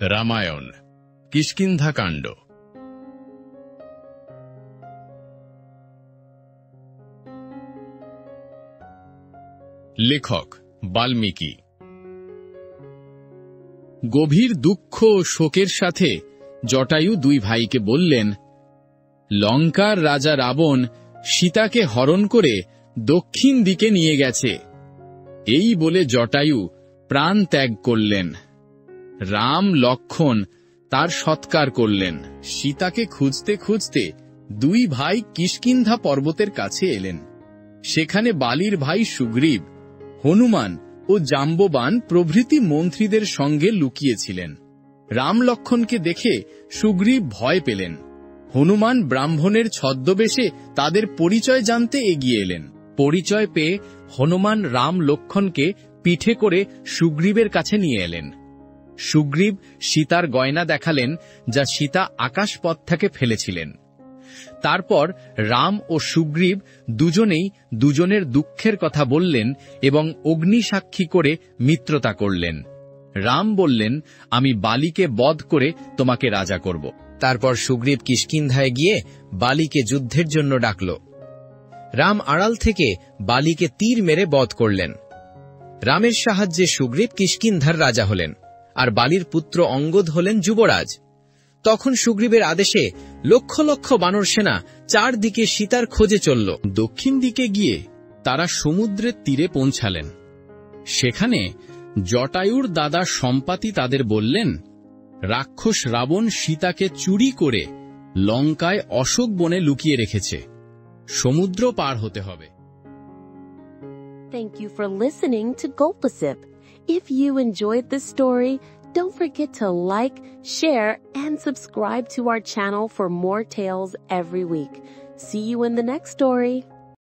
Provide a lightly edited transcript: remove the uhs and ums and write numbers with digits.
রামায়ণ কিষ্কিন্ধাকাণ্ড। লেখক বাল্মীকি। গভীর দুঃখ ও শোকের সাথে জটায়ু দুই ভাইকে বললেন, লঙ্কার রাজা রাবণ সীতাকে হরণ করে দক্ষিণ দিকে নিয়ে গেছে। এই বলে জটায়ু প্রাণ ত্যাগ করলেন। রাম লক্ষ্মণ তার সৎকার করলেন। সীতাকে খুঁজতে খুঁজতে দুই ভাই কিষ্কিন্ধা পর্বতের কাছে এলেন। সেখানে বালির ভাই সুগ্রীব, হনুমান ও জাম্ববান প্রভৃতি মন্ত্রীদের সঙ্গে লুকিয়েছিলেন। রাম লক্ষ্মণকে দেখে সুগ্রীব ভয় পেলেন। হনুমান ব্রাহ্মণের ছদ্মবেশে তাদের পরিচয় জানতে এগিয়ে এলেন। পরিচয় পেয়ে হনুমান রাম লক্ষ্মণকে পিঠে করে সুগ্রীবের কাছে নিয়ে এলেন। সুগ্রীব সীতার গয়না দেখালেন, যা সীতা আকাশপথ থেকে ফেলেছিলেন। তারপর রাম ও সুগ্রীব দুজনেই দুজনের দুঃখের কথা বললেন এবং অগ্নিসাক্ষী করে মিত্রতা করলেন। রাম বললেন, আমি বালিকে বধ করে তোমাকে রাজা করব। তারপর সুগ্রীব কিষ্কিন্ধায় গিয়ে বালিকে যুদ্ধের জন্য ডাকল। রাম আড়াল থেকে বালিকে তীর মেরে বধ করলেন। রামের সাহায্যে সুগ্রীব কিষ্কিন্ধার রাজা হলেন, আর বালির পুত্র অঙ্গদ হলেন যুবরাজ। তখন সুগ্রীবের আদেশে লক্ষ লক্ষ বানর সেনা চারদিকে সীতার খোঁজে চলল। দক্ষিণ দিকে গিয়ে তারা সমুদ্রের তীরে পৌঁছালেন। সেখানে জটায়ুর দাদা সম্পাতি তাদের বললেন, রাক্ষস রাবণ সীতাকে চুরি করে লঙ্কায় অশোক বনে লুকিয়ে রেখেছে। সমুদ্র পার হতে হবে। Thank you for listening to Gulpasip. If you enjoyed this story, don't forget to like, share, and subscribe to our channel for more tales every week. See you in the next story.